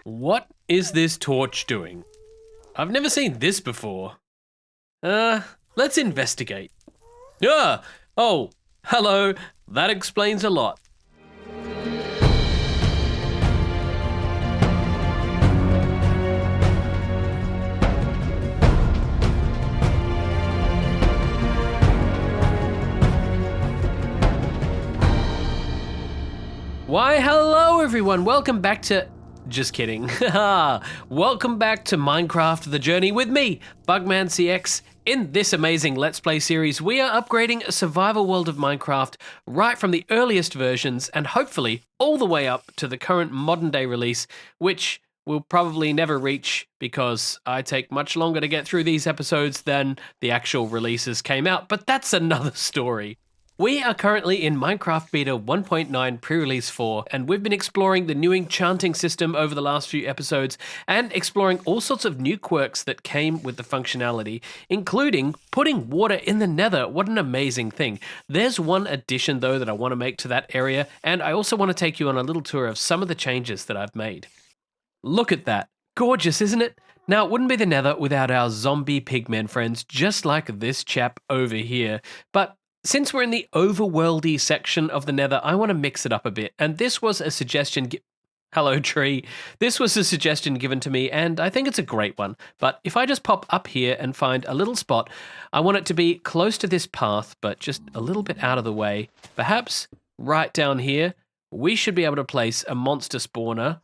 What is this torch doing? I've never seen this before. Let's investigate. Oh, hello. That explains a lot. Why, hello everyone. Welcome back to... Just kidding. Welcome back to Minecraft The Journey with me, Bugman CX. In this amazing Let's Play series, we are upgrading a survival world of Minecraft right from the earliest versions and hopefully all the way up to the current modern day release, which we'll probably never reach because I take much longer to get through these episodes than the actual releases came out, but that's another story. We are currently in Minecraft Beta 1.9 pre-release 4, and we've been exploring the new enchanting system over the last few episodes and exploring all sorts of new quirks that came with the functionality, including putting water in the nether. What an amazing thing. There's one addition though that I want to make to that area, and I also want to take you on a little tour of some of the changes that I've made. Look at that. Gorgeous, isn't it? Now, it wouldn't be the nether without our zombie pigmen friends, just like this chap over here, but since we're in the overworldy section of the nether, I want to mix it up a bit, and this was a suggestion... Hello, tree. This was a suggestion given to me, and I think it's a great one. But if I just pop up here and find a little spot, I want it to be close to this path, but just a little bit out of the way. Perhaps right down here, we should be able to place a monster spawner,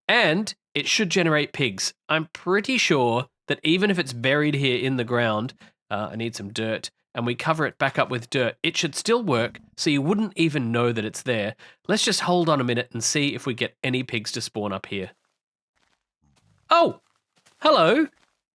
and it should generate pigs. I'm pretty sure that even if it's buried here in the ground, I need some dirt, and we cover it back up with dirt, it should still work, so you wouldn't even know that it's there. Let's just hold on a minute and see if we get any pigs to spawn up here. Oh, hello.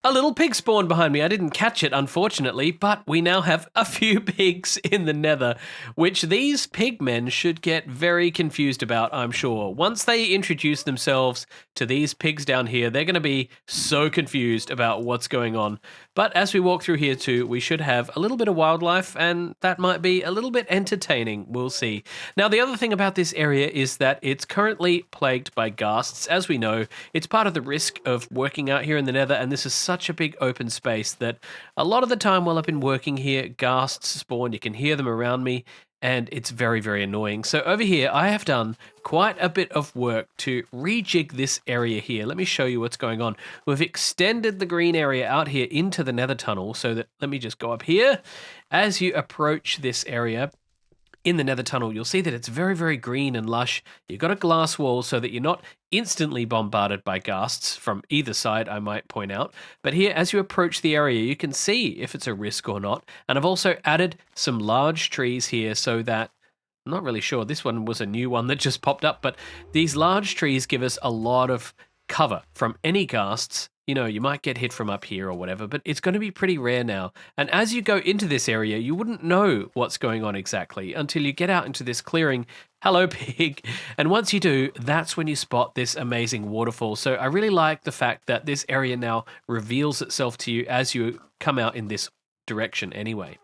A little pig spawned behind me. I didn't catch it, unfortunately, but we now have a few pigs in the nether, which these pigmen should get very confused about, I'm sure. Once they introduce themselves to these pigs down here, they're going to be so confused about what's going on. But as we walk through here too, we should have a little bit of wildlife, and that might be a little bit entertaining. We'll see. Now, the other thing about this area is that it's currently plagued by ghasts. As we know, it's part of the risk of working out here in the nether, and this is such a big open space that a lot of the time while I've been working here, ghasts spawn. You can hear them around me, and it's very, very annoying. So over here, I have done quite a bit of work to rejig this area here. Let me show you what's going on. We've extended the green area out here into the nether tunnel so that, let me just go up here. As you approach this area, in the nether tunnel, you'll see that it's very, very green and lush. You've got a glass wall so that you're not instantly bombarded by ghasts from either side, I might point out. But here, as you approach the area, you can see if it's a risk or not. And I've also added some large trees here so that, I'm not really sure, this one was a new one that just popped up, but these large trees give us a lot of cover from any ghasts. You know, you might get hit from up here or whatever, but it's going to be pretty rare now. And as you go into this area, you wouldn't know what's going on exactly until you get out into this clearing. Hello, pig. And once you do, that's when you spot this amazing waterfall. So I really like the fact that this area now reveals itself to you as you come out in this direction anyway.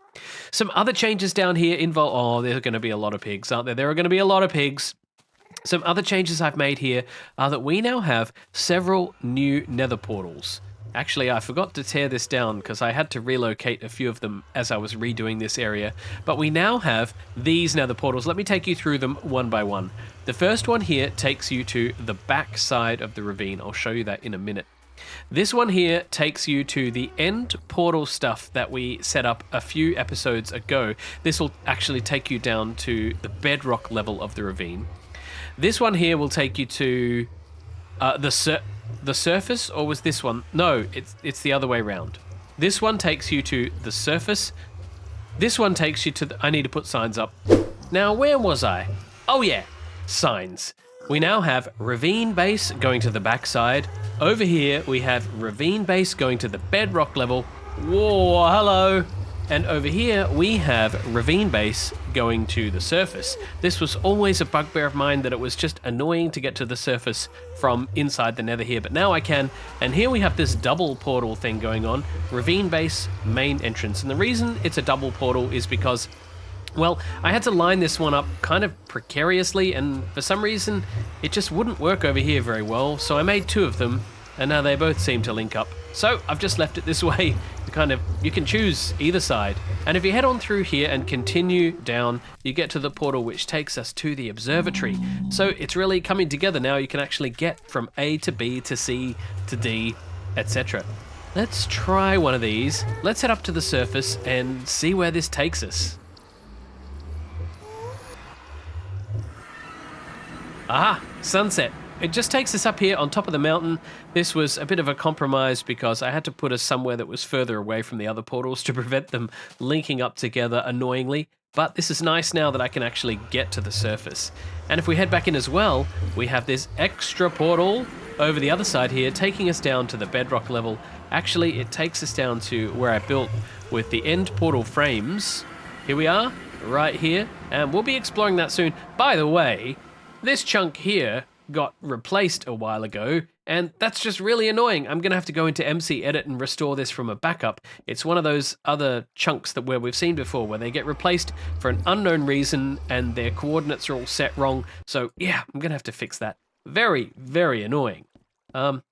Some other changes down here involve... Oh, there's going to be a lot of pigs, aren't there? There are going to be a lot of pigs. Some other changes I've made here are that we now have several new nether portals. Actually, I forgot to tear this down because I had to relocate a few of them as I was redoing this area. But we now have these nether portals. Let me take you through them one by one. The first one here takes you to the back side of the ravine. I'll show you that in a minute. This one here takes you to the end portal stuff that we set up a few episodes ago. This will actually take you down to the bedrock level of the ravine. This one here will take you to the surface, or was this one? No, it's the other way around. This one takes you to the surface. This one takes you to the... I need to put signs up. Now, where was I? Oh yeah, signs. We now have ravine base going to the backside. Over here, we have ravine base going to the bedrock level. Whoa, hello. And over here, we have ravine base going to the surface. This was always a bugbear of mine that it was just annoying to get to the surface from inside the nether here, but now I can. And here we have this double portal thing going on. Ravine base, main entrance. And the reason it's a double portal is because Well, I had to line this one up kind of precariously, and for some reason, it just wouldn't work over here very well, so I made 2 of them, and now they both seem to link up. So I've just left it this way, you can choose either side. And if you head on through here and continue down, you get to the portal which takes us to the observatory. So it's really coming together now. You can actually get from A to B to C to D, etc. Let's try one of these. Let's head up to the surface and see where this takes us. Aha, sunset. It just takes us up here on top of the mountain. This was a bit of a compromise because I had to put us somewhere that was further away from the other portals to prevent them linking up together annoyingly. But this is nice now that I can actually get to the surface. And if we head back in as well, we have this extra portal over the other side here, taking us down to the bedrock level. Actually, it takes us down to where I built with the end portal frames. Here we are, right here, and we'll be exploring that soon. By the way, this chunk here got replaced a while ago, and that's just really annoying. I'm going to have to go into MC Edit and restore this from a backup. It's one of those other chunks where we've seen before, where they get replaced for an unknown reason and their coordinates are all set wrong. So yeah, I'm going to have to fix that. Very, very annoying. I'm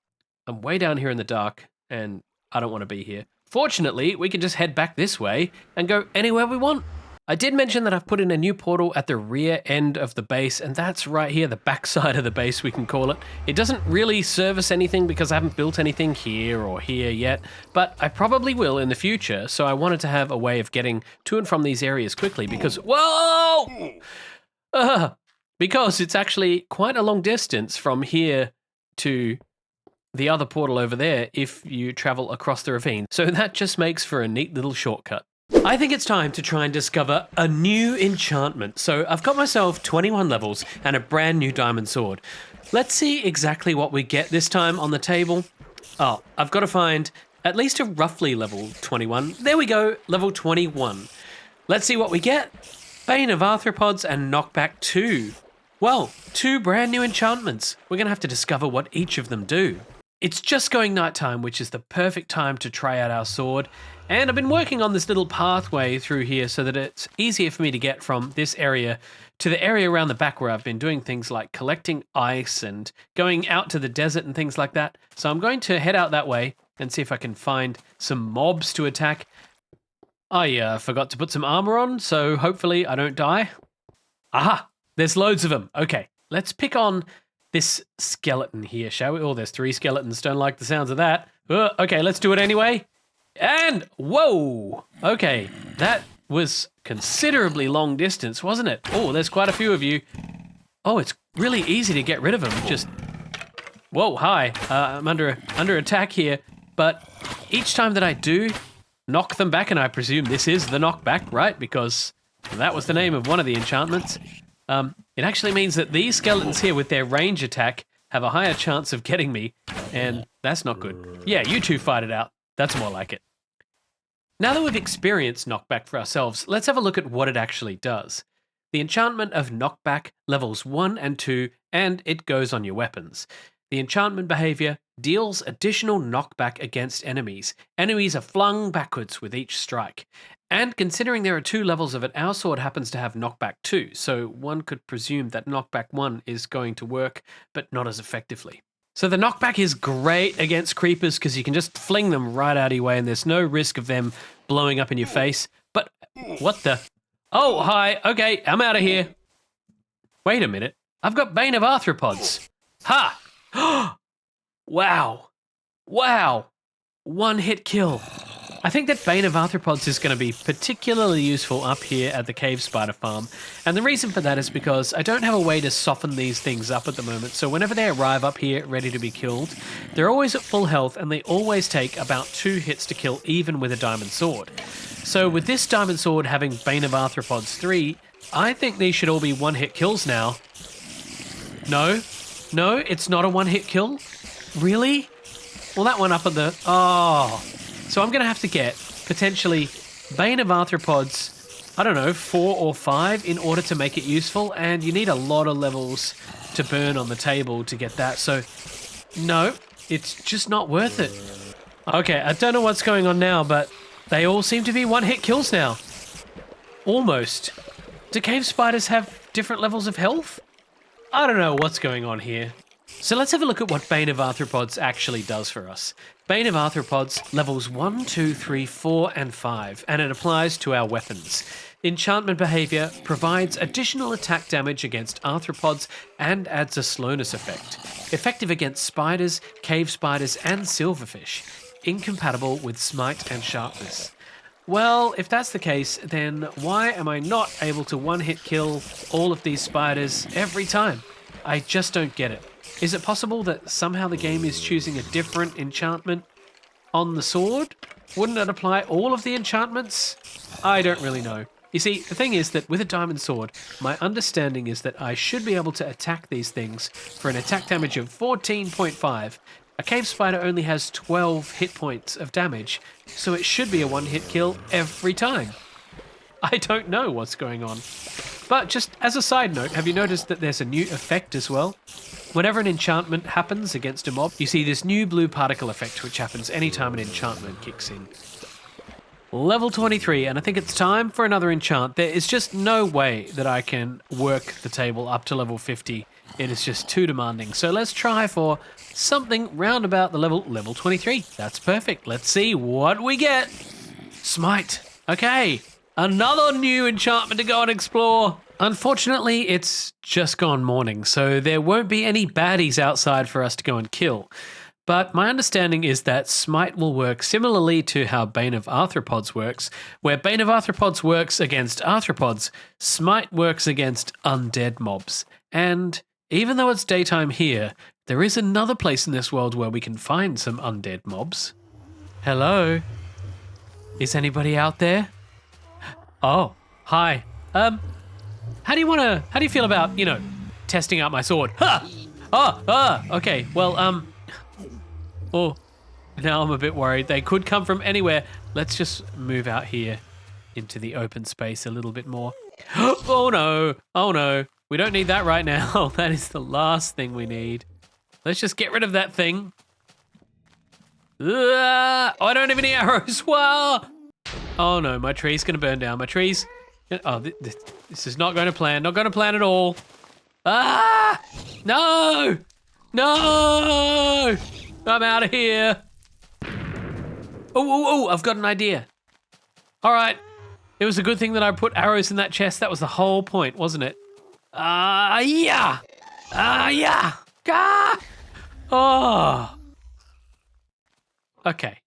way down here in the dark, and I don't want to be here. Fortunately, we can just head back this way and go anywhere we want. I did mention that I've put in a new portal at the rear end of the base, and that's right here, the back side of the base, we can call it. It doesn't really service anything because I haven't built anything here or here yet, but I probably will in the future, so I wanted to have a way of getting to and from these areas quickly because, whoa! Because it's actually quite a long distance from here to the other portal over there if you travel across the ravine, so that just makes for a neat little shortcut. I think it's time to try and discover a new enchantment. So I've got myself 21 levels and a brand new diamond sword. Let's see exactly what we get this time on the table. Oh, I've got to find at least a roughly level 21. There we go, level 21. Let's see what we get. Bane of Arthropods and Knockback 2. Well, 2 brand new enchantments. We're going to have to discover what each of them do. It's just going nighttime, which is the perfect time to try out our sword. And I've been working on this little pathway through here so that it's easier for me to get from this area to the area around the back where I've been doing things like collecting ice and going out to the desert and things like that. So I'm going to head out that way and see if I can find some mobs to attack. I forgot to put some armor on, so hopefully I don't die. Aha! There's loads of them. Okay, let's pick on this skeleton here, shall we? Oh, there's 3 skeletons. Don't like the sounds of that. Okay, let's do it anyway. And, whoa! Okay, that was considerably long distance, wasn't it? Oh, there's quite a few of you. Oh, it's really easy to get rid of them. Just, whoa, hi. I'm under attack here. But each time that I do knock them back, and I presume this is the knockback, right? Because that was the name of one of the enchantments. It actually means that these skeletons here with their range attack have a higher chance of getting me, and that's not good. Yeah, you two fight it out. That's more like it. Now that we've experienced knockback for ourselves, let's have a look at what it actually does. The enchantment of knockback levels 1 and 2, and it goes on your weapons. The enchantment behavior deals additional knockback against enemies. Enemies are flung backwards with each strike. And considering there are 2 levels of it, our sword happens to have knockback 2, so one could presume that knockback 1 is going to work, but not as effectively. So the knockback is great against creepers because you can just fling them right out of your way and there's no risk of them blowing up in your face. But what the? Oh, hi. Okay, I'm out of here. Wait a minute. I've got Bane of Arthropods. Ha! Wow. Wow. 1-hit kill. I think that Bane of Arthropods is going to be particularly useful up here at the cave spider farm. And the reason for that is because I don't have a way to soften these things up at the moment. So whenever they arrive up here ready to be killed, they're always at full health and they always take about 2 hits to kill even with a diamond sword. So with this diamond sword having Bane of Arthropods 3, I think these should all be 1-hit kills now. No, it's not a 1-hit kill. Really? Well, that one up at the... Oh... So I'm going to have to get, potentially, Bane of Arthropods, I don't know, 4 or 5 in order to make it useful, and you need a lot of levels to burn on the table to get that, so no, it's just not worth it. Okay, I don't know what's going on now, but they all seem to be 1-hit kills now. Almost. Do cave spiders have different levels of health? I don't know what's going on here. So let's have a look at what Bane of Arthropods actually does for us. Bane of Arthropods levels 1, 2, 3, 4, and 5, and it applies to our weapons. Enchantment behavior provides additional attack damage against arthropods and adds a slowness effect. Effective against spiders, cave spiders, and silverfish. Incompatible with Smite and Sharpness. Well, if that's the case, then why am I not able to one-hit kill all of these spiders every time? I just don't get it. Is it possible that somehow the game is choosing a different enchantment on the sword? Wouldn't it apply all of the enchantments? I don't really know. You see, the thing is that with a diamond sword, my understanding is that I should be able to attack these things for an attack damage of 14.5. A cave spider only has 12 hit points of damage, so it should be a one-hit kill every time. I don't know what's going on. But just as a side note, have you noticed that there's a new effect as well? Whenever an enchantment happens against a mob, you see this new blue particle effect which happens anytime an enchantment kicks in. Level 23, and I think it's time for another enchant. There is just no way that I can work the table up to level 50. It is just too demanding. So let's try for something round about the level 23. That's perfect. Let's see what we get. Smite. Okay. Another new enchantment to go and explore. Unfortunately, it's just gone morning, so there won't be any baddies outside for us to go and kill. But my understanding is that Smite will work similarly to how Bane of Arthropods works, where Bane of Arthropods works against arthropods, Smite works against undead mobs. And even though it's daytime here, there is another place in this world where we can find some undead mobs. Hello? Is anybody out there? Oh, hi. How do you feel about, testing out my sword? Ha! Okay, well, oh, now I'm a bit worried. They could come from anywhere. Let's just move out here into the open space a little bit more. Oh no. We don't need that right now. That is the last thing we need. Let's just get rid of that thing. I don't have any arrows. Wow. Oh no, my tree's gonna burn down. My tree's... Oh, this is not going to plan. Not going to plan at all. Ah! No! No! I'm out of here. Oh, I've got an idea. All right. It was a good thing that I put arrows in that chest. That was the whole point, wasn't it? Yeah. Yeah. Ah! Oh. Okay.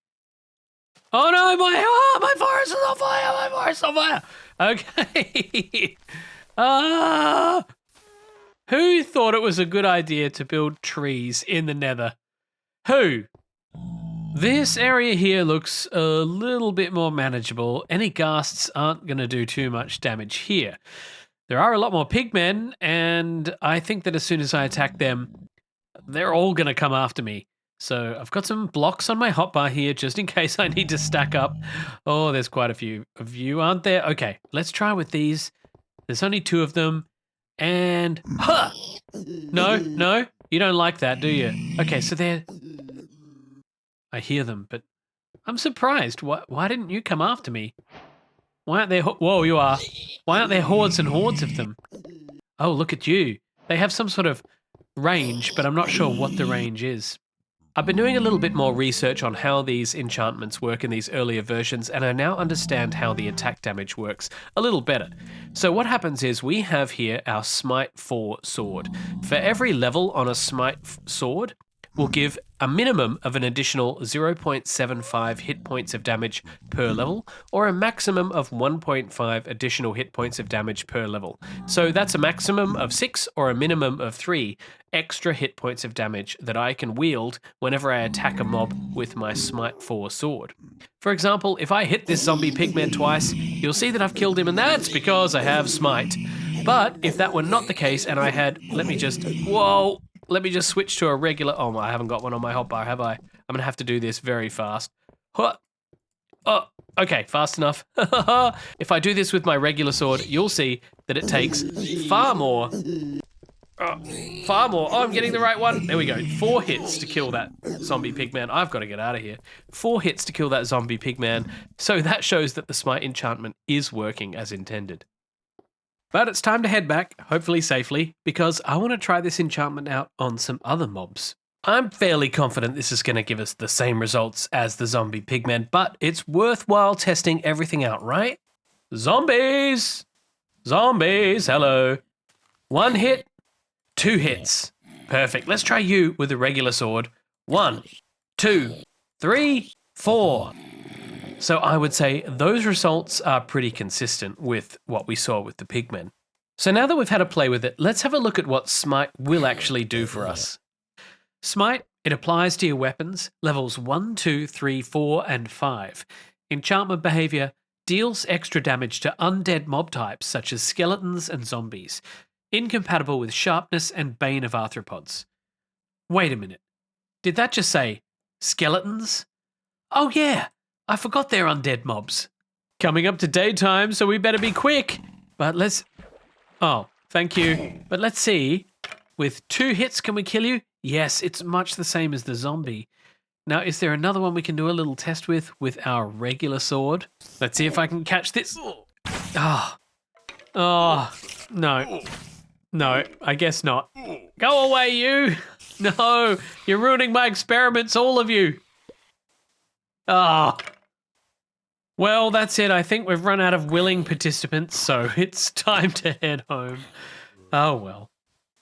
Oh no, my forest is on fire. My forest is on fire. Okay. Who thought it was a good idea to build trees in the nether? Who? This area here looks a little bit more manageable. Any ghasts aren't going to do too much damage here. There are a lot more pigmen, and I think that as soon as I attack them, they're all going to come after me. So I've got some blocks on my hotbar here just in case I need to stack up. Oh, there's quite a few of you, aren't there? Okay, let's try with these. There's only 2 of them. And... Huh! No, you don't like that, do you? Okay, so they're... I hear them, but I'm surprised. Why didn't you come after me? Why aren't there... Whoa, you are. Why aren't there hordes and hordes of them? Oh, look at you. They have some sort of range, but I'm not sure what the range is. I've been doing a little bit more research on how these enchantments work in these earlier versions, and I now understand how the attack damage works a little better. So what happens is we have here our Smite 4 sword. For every level on a Smite sword, we'll give a minimum of an additional 0.75 hit points of damage per level, or a maximum of 1.5 additional hit points of damage per level. So that's a maximum of 6 or a minimum of 3 extra hit points of damage that I can wield whenever I attack a mob with my Smite 4 sword. For example, if I hit this zombie pigman twice, you'll see that I've killed him, and that's because I have Smite. But if that were not the case and I had, let me just switch to a regular... Oh, I haven't got one on my hotbar, have I? I'm going to have to do this very fast. Oh, okay, fast enough. If I do this with my regular sword, you'll see that it takes far more. Oh, I'm getting the right one. There we go. 4 hits to kill that zombie pigman. I've got to get out of here. 4 hits to kill that zombie pigman. So that shows that the Smite enchantment is working as intended. But it's time to head back, hopefully safely, because I want to try this enchantment out on some other mobs. I'm fairly confident this is going to give us the same results as the zombie pigmen, but it's worthwhile testing everything out, right? Zombies! Zombies, hello. 1 hit, 2 hits. Perfect. Let's try you with a regular sword. 1, 2, 3, 4. So I would say those results are pretty consistent with what we saw with the pigmen. So now that we've had a play with it, let's have a look at what Smite will actually do for us. Smite, it applies to your weapons, levels 1, 2, 3, 4, and 5. Enchantment behavior deals extra damage to undead mob types such as skeletons and zombies. Incompatible with Sharpness and Bane of Arthropods. Wait a minute. Did that just say skeletons? Oh yeah, I forgot they're undead mobs. Coming up to daytime, so we better be quick. But let's... Oh, thank you. But let's see. With 2 hits, can we kill you? Yes, it's much the same as the zombie. Now, is there another one we can do a little test with our regular sword? Let's see if I can catch this. Oh, no. No, I guess not. Go away, you. No, you're ruining my experiments, all of you. Ah. Well, that's it. I think we've run out of willing participants, so it's time to head home. Oh, well.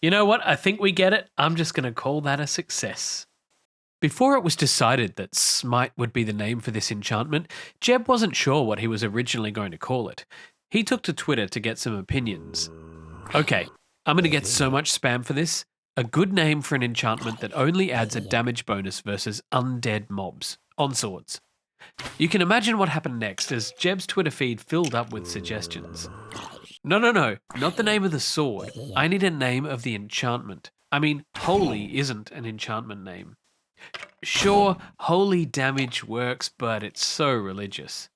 You know what? I think we get it. I'm just going to call that a success. Before it was decided that Smite would be the name for this enchantment, Jeb wasn't sure what he was originally going to call it. He took to Twitter to get some opinions. Okay, I'm going to get so much spam for this. A good name for an enchantment that only adds a damage bonus versus undead mobs on swords. You can imagine what happened next as Jeb's Twitter feed filled up with suggestions. No, not the name of the sword. I need a name of the enchantment. I mean, holy isn't an enchantment name. Sure, holy damage works, but it's so religious.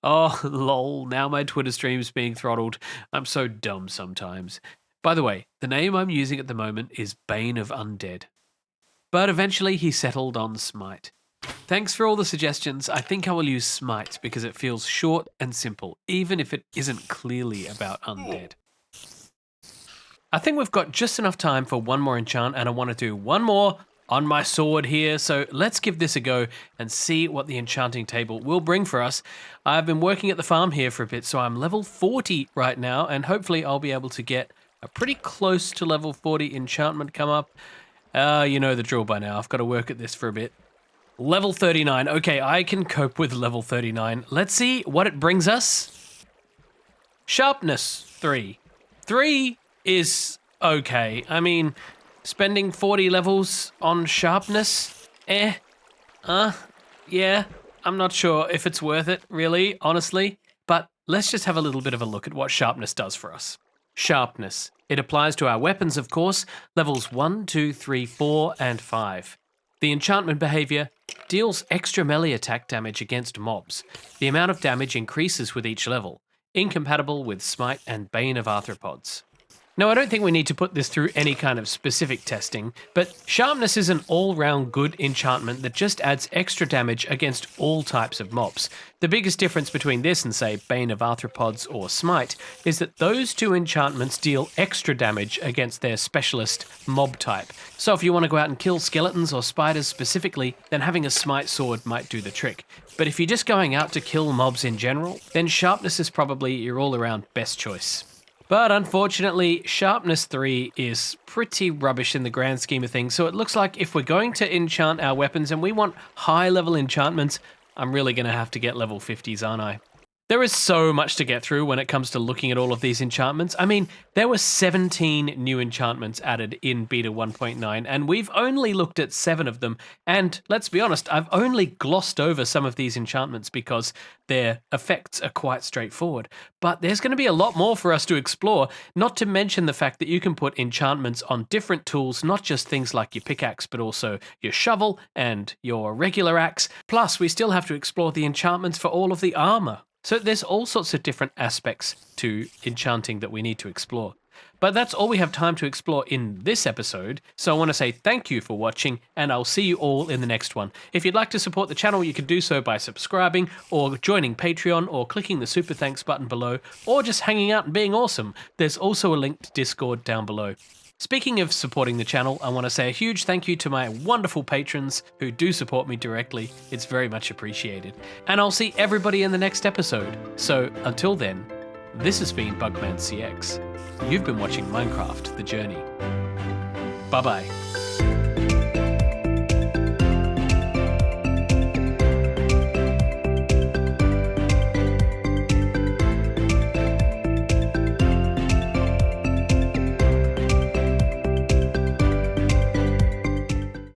Oh, lol, now my Twitter stream's being throttled. I'm so dumb sometimes. By the way, the name I'm using at the moment is Bane of Undead. But eventually he settled on Smite. Thanks for all the suggestions. I think I will use Smite because it feels short and simple, even if it isn't clearly about undead. I think we've got just enough time for one more enchant, and I want to do one more on my sword here, so let's give this a go and see what the enchanting table will bring for us. I've been working at the farm here for a bit, so I'm level 40 right now, and hopefully I'll be able to get a pretty close to level 40 enchantment come up. You know the drill by now. I've got to work at this for a bit. Level 39. Okay, I can cope with level 39. Let's see what it brings us. Sharpness 3. 3 is okay. I mean, spending 40 levels on sharpness? Yeah, I'm not sure if it's worth it, really, honestly. But let's just have a little bit of a look at what sharpness does for us. Sharpness. It applies to our weapons, of course, levels 1, 2, 3, 4, and 5. The enchantment behavior deals extra melee attack damage against mobs. The amount of damage increases with each level, incompatible with Smite and Bane of Arthropods. Now, I don't think we need to put this through any kind of specific testing, but Sharpness is an all-round good enchantment that just adds extra damage against all types of mobs. The biggest difference between this and, say, Bane of Arthropods or Smite is that those two enchantments deal extra damage against their specialist mob type. So if you want to go out and kill skeletons or spiders specifically, then having a Smite sword might do the trick. But if you're just going out to kill mobs in general, then Sharpness is probably your all-around best choice. But unfortunately, Sharpness 3 is pretty rubbish in the grand scheme of things, so it looks like if we're going to enchant our weapons and we want high-level enchantments, I'm really going to have to get level 50s, aren't I? There is so much to get through when it comes to looking at all of these enchantments. I mean, there were 17 new enchantments added in Beta 1.9, and we've only looked at 7 of them. And let's be honest, I've only glossed over some of these enchantments because their effects are quite straightforward. But there's going to be a lot more for us to explore, not to mention the fact that you can put enchantments on different tools, not just things like your pickaxe, but also your shovel and your regular axe. Plus, we still have to explore the enchantments for all of the armor. So there's all sorts of different aspects to enchanting that we need to explore. But that's all we have time to explore in this episode, so I want to say thank you for watching, and I'll see you all in the next one. If you'd like to support the channel, you can do so by subscribing, or joining Patreon, or clicking the super thanks button below, or just hanging out and being awesome. There's also a link to Discord down below. Speaking of supporting the channel, I want to say a huge thank you to my wonderful patrons who do support me directly. It's very much appreciated. And I'll see everybody in the next episode. So until then, this has been Bugman CX. You've been watching Minecraft: The Journey. Bye-bye.